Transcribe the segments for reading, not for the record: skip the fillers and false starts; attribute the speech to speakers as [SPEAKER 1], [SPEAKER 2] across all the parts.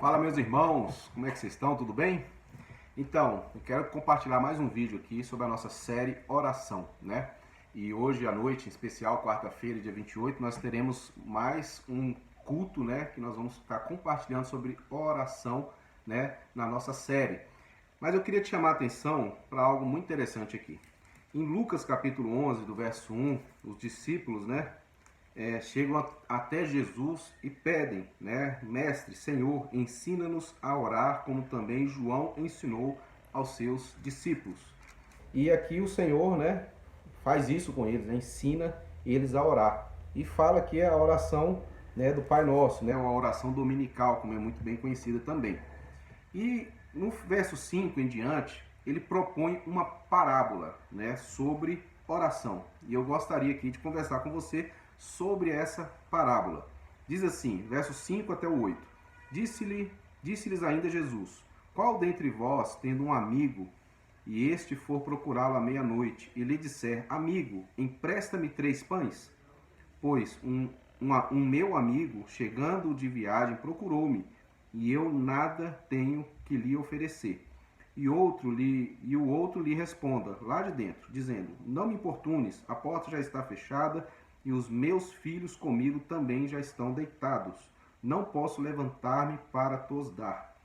[SPEAKER 1] Fala, meus irmãos, como é que vocês estão? Tudo bem? Então, eu quero compartilhar mais um vídeo aqui sobre a nossa série Oração, né? E hoje à noite, em especial, quarta-feira, dia 28, nós teremos mais um culto, né? Que nós vamos estar compartilhando sobre oração, né? Na nossa série. Mas eu queria te chamar a atenção para algo muito interessante aqui. Em Lucas capítulo 11, do verso 1, os discípulos, né? Chegam até Jesus e pedem, né? Mestre, Senhor, ensina-nos a orar como também João ensinou aos seus discípulos. E aqui o Senhor, né, faz isso com eles, né? Ensina eles a orar. E fala que é a oração, né, do Pai Nosso, né? Uma oração dominical, como é muito bem conhecida também. E no verso 5 em diante, ele propõe uma parábola, né, sobre oração. E eu gostaria aqui de conversar com você sobre essa parábola. Diz assim, versos 5 até o 8. Disse-lhes ainda Jesus: Qual dentre vós, tendo um amigo, e este for procurá-lo à meia-noite, e lhe disser: Amigo, empresta-me 3 pães? Pois um meu amigo, chegando de viagem, procurou-me, e eu nada tenho que lhe oferecer. E o outro lhe responda, lá de dentro, dizendo: Não me importunes, a porta já está fechada, e os meus filhos comigo também já estão deitados. Não posso levantar-me para tos dar.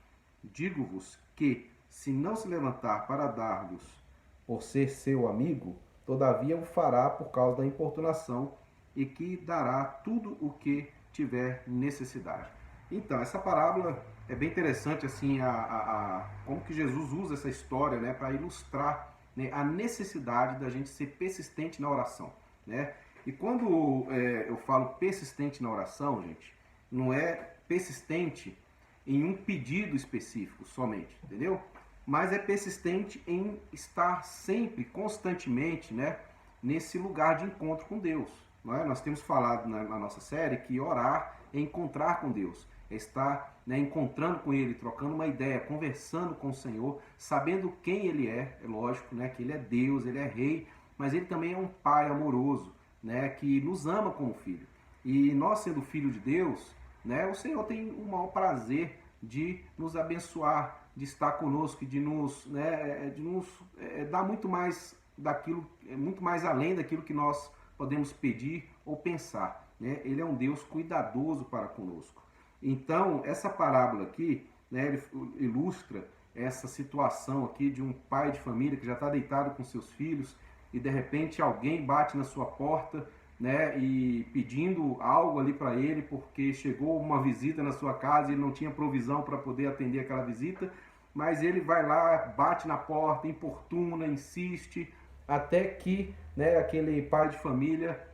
[SPEAKER 1] Digo-vos que, se não se levantar para dar-vos, por ser seu amigo, todavia o fará por causa da importunação, e que dará tudo o que tiver necessidade. Então, essa parábola é bem interessante, assim, como que Jesus usa essa história, né, para ilustrar, né, a necessidade da gente ser persistente na oração, né? E quando eu falo persistente na oração, gente, não é persistente em um pedido específico somente, entendeu? Mas é persistente em estar sempre, constantemente, né, nesse lugar de encontro com Deus. Não é? Nós temos falado na nossa série que orar é encontrar com Deus, é estar, né, encontrando com Ele, trocando uma ideia, conversando com o Senhor, sabendo quem Ele é lógico, né, que Ele é Deus, Ele é Rei, mas Ele também é um Pai amoroso, né, que nos ama como filho. E nós, sendo filho de Deus, né, o Senhor tem o maior prazer de nos abençoar, de estar conosco, de nos dar muito mais daquilo, muito mais além daquilo que nós podemos pedir ou pensar, né? Ele é um Deus cuidadoso para conosco. Então, essa parábola aqui, né, ele ilustra essa situação aqui de um pai de família que já está deitado com seus filhos e de repente alguém bate na sua porta, né, e pedindo algo ali para ele porque chegou uma visita na sua casa e ele não tinha provisão para poder atender aquela visita, mas ele vai lá, bate na porta, importuna, insiste, até que, né, aquele pai de família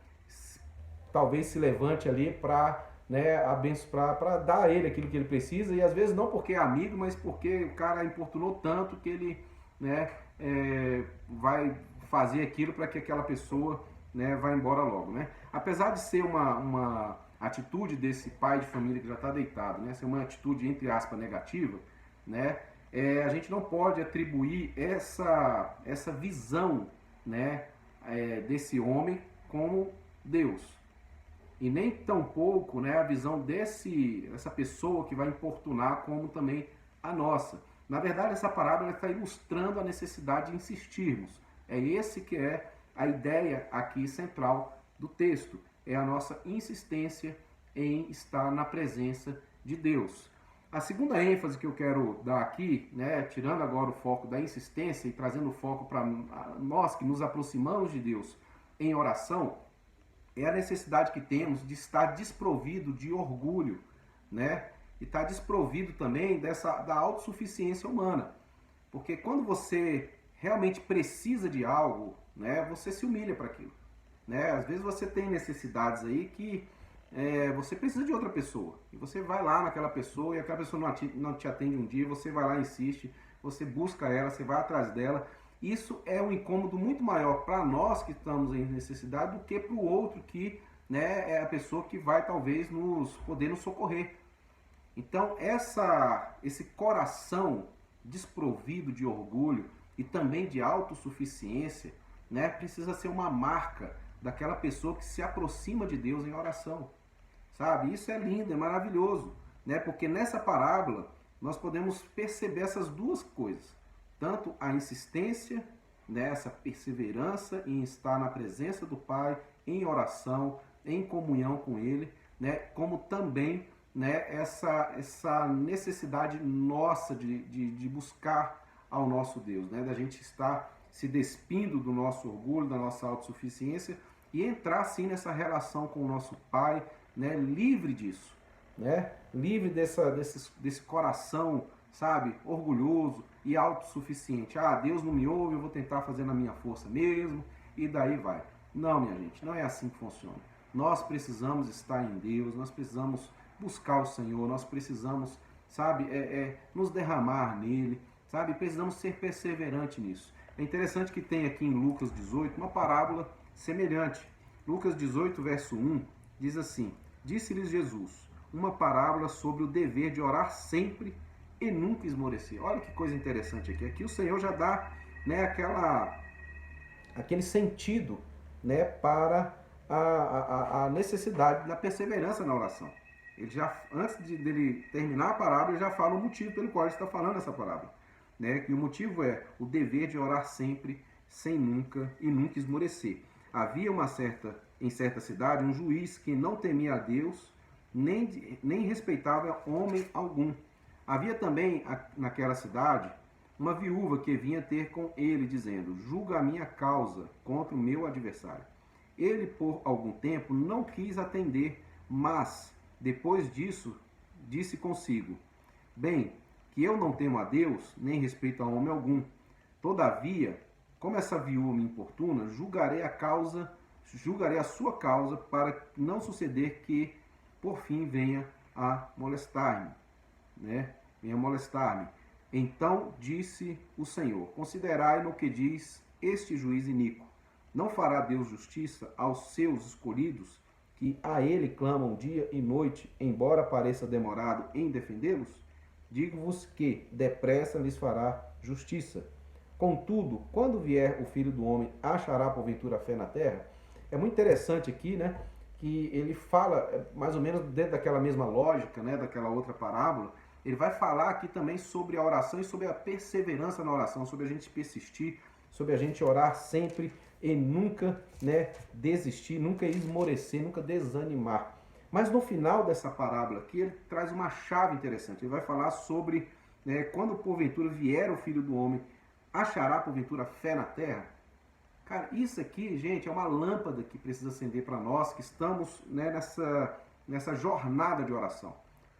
[SPEAKER 1] talvez se levante ali para, né, abençoar, para dar a ele aquilo que ele precisa, e às vezes não porque é amigo, mas porque o cara importunou tanto que ele, né, vai fazer aquilo para que aquela pessoa, né, vá embora logo, né? Apesar de ser uma atitude desse pai de família que já está deitado, né, ser uma atitude entre aspas negativa, né, a gente não pode atribuir essa visão, né, desse homem como Deus. E nem tampouco, né, a visão dessa pessoa que vai importunar como também a nossa. Na verdade, essa parábola está ilustrando a necessidade de insistirmos. É esse que é a ideia aqui central do texto. É a nossa insistência em estar na presença de Deus. A segunda ênfase que eu quero dar aqui, né, tirando agora o foco da insistência e trazendo o foco para nós que nos aproximamos de Deus em oração, é a necessidade que temos de estar desprovido de orgulho, né? E estar desprovido também da autossuficiência humana. Porque quando você realmente precisa de algo, né, você se humilha para aquilo, né? Às vezes você tem necessidades aí que você precisa de outra pessoa, e você vai lá naquela pessoa e aquela pessoa não te atende um dia, você vai lá, insiste, você busca ela, você vai atrás dela. Isso é um incômodo muito maior para nós que estamos em necessidade do que para o outro que, né, é a pessoa que vai talvez poder nos socorrer. Então esse coração desprovido de orgulho e também de autossuficiência, né, precisa ser uma marca daquela pessoa que se aproxima de Deus em oração. Sabe? Isso é lindo, é maravilhoso, né? Porque nessa parábola nós podemos perceber essas duas coisas. Tanto a insistência, né, essa perseverança em estar na presença do Pai, em oração, em comunhão com Ele, né, como também, né, essa necessidade nossa de buscar ao nosso Deus, né, da gente estar se despindo do nosso orgulho, da nossa autossuficiência e entrar sim nessa relação com o nosso Pai, né, livre disso, né, livre desse coração, sabe, orgulhoso e autossuficiente. Ah, Deus não me ouve, eu vou tentar fazer na minha força mesmo, e daí vai. Não, minha gente, não é assim que funciona. Nós precisamos estar em Deus, nós precisamos buscar o Senhor, nós precisamos, sabe, nos derramar nele, sabe, precisamos ser perseverantes nisso. É interessante que tem aqui em Lucas 18 uma parábola semelhante. Lucas 18, verso 1, diz assim: Disse-lhes Jesus uma parábola sobre o dever de orar sempre e nunca esmorecer. Olha que coisa interessante aqui. Aqui o Senhor já dá, né, aquele sentido, né, para a necessidade da perseverança na oração. Ele já, antes dele terminar a parábola, ele já fala o motivo pelo qual ele está falando essa parábola. Né? E o motivo é o dever de orar sempre, sem nunca e nunca esmorecer. Havia em certa cidade um juiz que não temia a Deus, nem respeitava homem algum. Havia também naquela cidade uma viúva que vinha ter com ele, dizendo: julga a minha causa contra o meu adversário. Ele, por algum tempo, não quis atender, mas, depois disso, disse consigo: bem, que eu não temo a Deus, nem respeito a homem algum. Todavia, como essa viúva me importuna, julgarei a sua causa, para não suceder que, por fim, venha a molestar-me. Né? Venha molestar-me. Então disse o Senhor: considerai no que diz este juiz iníquo. Não fará Deus justiça aos seus escolhidos, que a ele clamam dia e noite, embora pareça demorado em defendê-los? Digo-vos que depressa lhes fará justiça. Contudo, quando vier o Filho do Homem, achará porventura fé na terra? É muito interessante aqui, né, que ele fala, mais ou menos dentro daquela mesma lógica, né, daquela outra parábola. Ele vai falar aqui também sobre a oração e sobre a perseverança na oração, sobre a gente persistir, sobre a gente orar sempre e nunca, né, desistir, nunca esmorecer, nunca desanimar. Mas no final dessa parábola aqui, ele traz uma chave interessante. Ele vai falar sobre, né, quando porventura vier o Filho do Homem, achará porventura fé na terra? Cara, isso aqui, gente, é uma lâmpada que precisa acender para nós que estamos, né, nessa jornada de oração.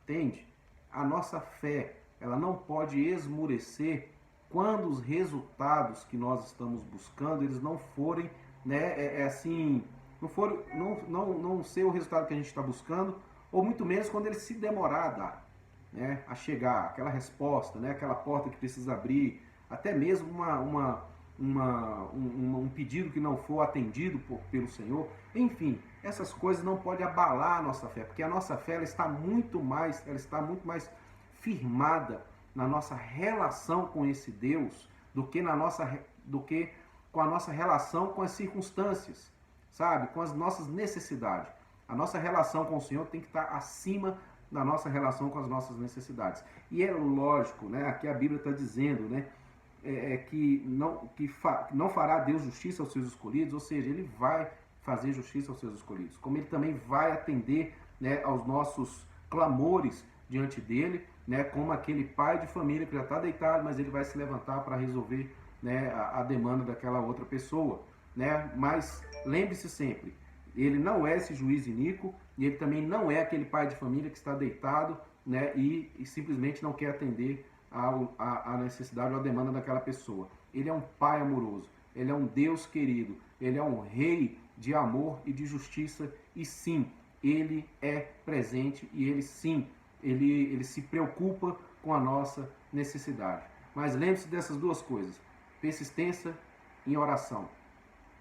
[SPEAKER 1] Entende? A nossa fé, ela não pode esmorecer quando os resultados que nós estamos buscando, eles não forem, né, assim, não ser o resultado que a gente está buscando, ou muito menos quando ele se demorar a dar, né, a chegar, aquela resposta, né, aquela porta que precisa abrir, até mesmo um pedido que não for atendido pelo Senhor. Enfim, essas coisas não podem abalar a nossa fé, porque a nossa fé ela está muito mais firmada na nossa relação com esse Deus do que com a nossa relação com as circunstâncias, sabe? Com as nossas necessidades. A nossa relação com o Senhor tem que estar acima da nossa relação com as nossas necessidades. E é lógico, né? Aqui a Bíblia está dizendo, né? Que não fará Deus justiça aos seus escolhidos, ou seja, Ele vai fazer justiça aos seus escolhidos, como Ele também vai atender, né, aos nossos clamores diante dEle, né, como aquele pai de família que já está deitado, mas ele vai se levantar para resolver, né, a demanda daquela outra pessoa. Né? Mas lembre-se sempre, Ele não é esse juiz iníquo, e Ele também não é aquele pai de família que está deitado, né, e simplesmente não quer atender a necessidade ou a demanda daquela pessoa. Ele é um pai amoroso, Ele é um Deus querido, Ele é um rei de amor e de justiça, e sim, Ele é presente, e Ele sim, ele se preocupa com a nossa necessidade. Mas lembre-se dessas duas coisas: persistência em oração.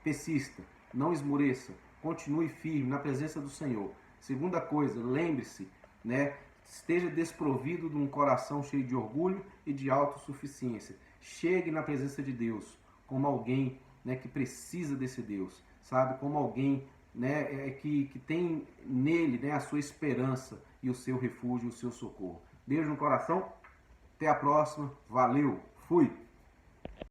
[SPEAKER 1] Persista, não esmoreça, continue firme na presença do Senhor. Segunda coisa, lembre-se, né, esteja desprovido de um coração cheio de orgulho e de autossuficiência. Chegue na presença de Deus como alguém, né, que precisa desse Deus, sabe? Como alguém, né, que tem nele, né, a sua esperança e o seu refúgio, o seu socorro. Beijo no coração Até a próxima. Valeu. Fui.